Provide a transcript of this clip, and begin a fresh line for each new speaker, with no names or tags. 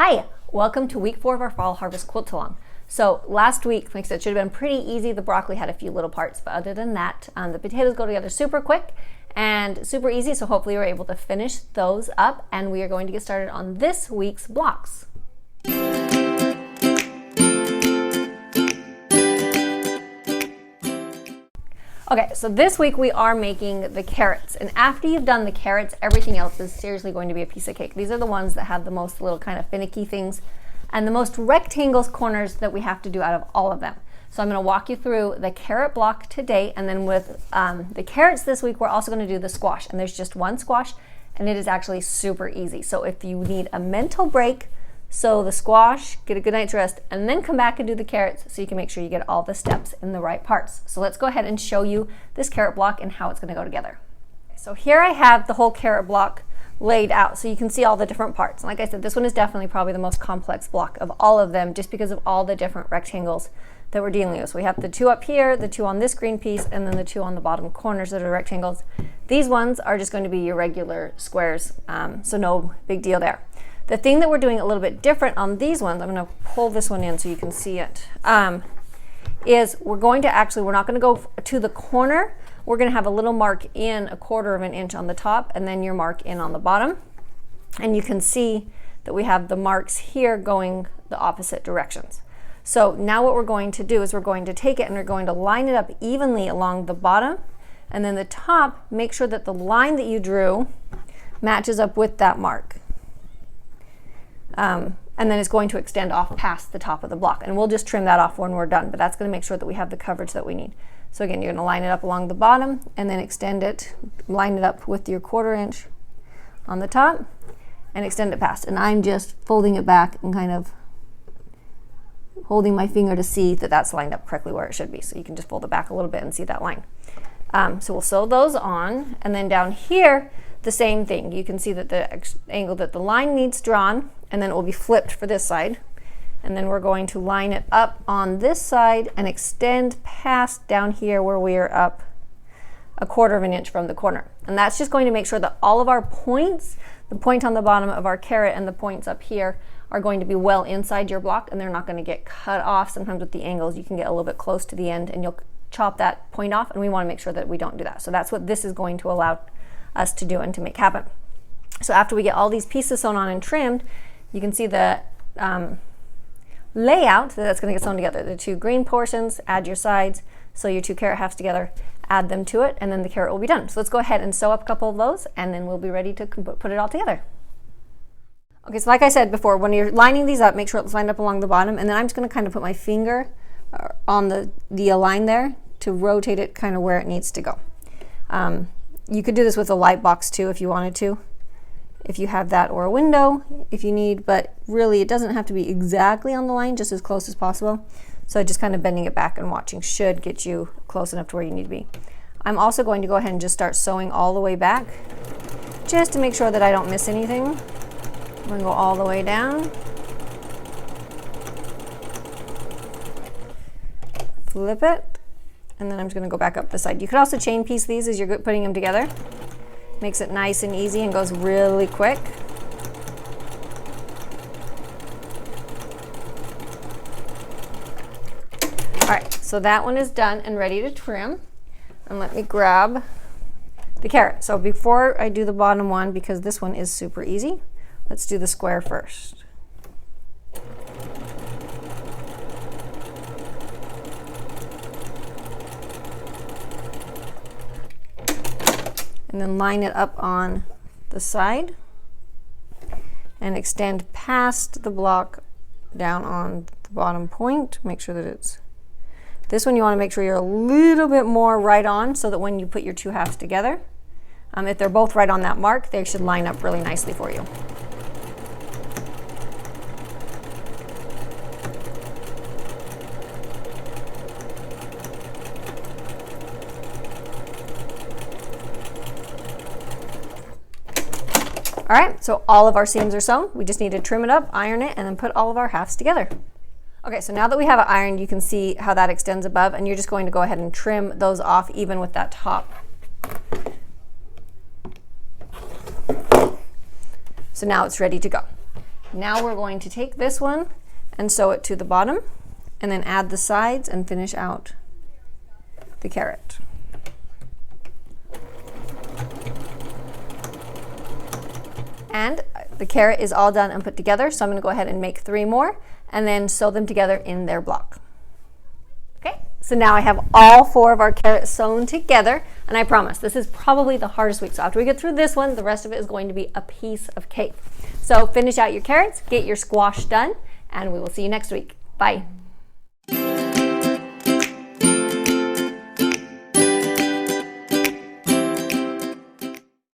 Hi, welcome to week 4 of our fall harvest quilt along. So last week, like I said, should have been pretty easy. The broccoli had a few little parts, but other than that, the potatoes go together super quick and super easy. So hopefully we're able to finish those up, and we are going to get started on this week's blocks. Okay, so this week we are making the carrots, and after you've done the carrots, everything else is seriously going to be a piece of cake. These are the ones that have the most little kind of finicky things and the most rectangles corners that we have to do out of all of them. So I'm going to walk you through the carrot block today, and then with the carrots this week, we're also going to do the squash, and there's just one squash, and it is actually super easy. So if you need a mental break, sew the squash, get a good night's rest, and then come back and do the carrots so you can make sure you get all the steps in the right parts. So let's go ahead and show you this carrot block and how it's going to go together. So here I have the whole carrot block laid out so you can see all the different parts. And like I said, this one is definitely probably the most complex block of all of them just because of all the different rectangles that we're dealing with. So we have the two up here, the two on this green piece, and then the two on the bottom corners that are rectangles. These ones are just going to be your regular squares, so no big deal there. The thing that we're doing a little bit different on these ones, I'm going to pull this one in so you can see it, is we're not going to go to the corner. We're going to have a little mark in 1/4 of an inch on the top and then your mark in on the bottom. And you can see that we have the marks here going the opposite directions. So now what we're going to do is we're going to take it and we're going to line it up evenly along the bottom, and then the top, make sure that the line that you drew matches up with that mark. And then it's going to extend off past the top of the block, and we'll just trim that off when we're done, but that's going to make sure that we have the coverage that we need. So again, you're going to line it up along the bottom and then extend it, line it up with your 1/4 inch on the top and extend it past. And I'm just folding it back and kind of holding my finger to see that that's lined up correctly where it should be. So you can just fold it back a little bit and see that line. So we'll sew those on, and then down here, the same thing. You can see that the angle that the line needs drawn, and then it will be flipped for this side. And then we're going to line it up on this side and extend past down here where we are up 1/4 of an inch from the corner. And that's just going to make sure that all of our points, the point on the bottom of our carrot and the points up here, are going to be well inside your block, and they're not going to get cut off. Sometimes with the angles, you can get a little bit close to the end and you'll chop that point off, and we want to make sure that we don't do that. So that's what this is going to allow us to do and to make happen. So after we get all these pieces sewn on and trimmed, you can see the layout that's going to get sewn together. The two green portions, add your sides, sew your two carrot halves together, add them to it, and then the carrot will be done. So let's go ahead and sew up a couple of those, and then we'll be ready to put it all together. Okay, so like I said before, when you're lining these up, make sure it's lined up along the bottom, and then I'm just going to kind of put my finger on the line there to rotate it kind of where it needs to go. You could do this with a light box too if you wanted to, if you have that, or a window if you need, but really it doesn't have to be exactly on the line, just as close as possible. So just kind of bending it back and watching should get you close enough to where you need to be. I'm also going to go ahead and just start sewing all the way back just to make sure that I don't miss anything. I'm going to go all the way down. Flip it. And then I'm just going to go back up the side. You could also chain piece these as you're putting them together. Makes it nice and easy and goes really quick. All right, so that one is done and ready to trim. And let me grab the carrot. So before I do the bottom one, because this one is super easy, let's do the square first. And then line it up on the side and extend past the block down on the bottom point. Make sure that it's, this one you want to make sure you're a little bit more right on so that when you put your two halves together, if they're both right on that mark, they should line up really nicely for you. All right, so all of our seams are sewn. We just need to trim it up, iron it, and then put all of our halves together. Okay, so now that we have it ironed, you can see how that extends above, and you're just going to go ahead and trim those off even with that top. So now it's ready to go. Now we're going to take this one and sew it to the bottom, and then add the sides and finish out the carrot. And the carrot is all done and put together, so I'm going to go ahead and make 3 more and then sew them together in their block. Okay, so now I have all 4 of our carrots sewn together, and I promise this is probably the hardest week. So after we get through this one, the rest of it is going to be a piece of cake. So finish out your carrots, get your squash done, and we will see you next week. Bye.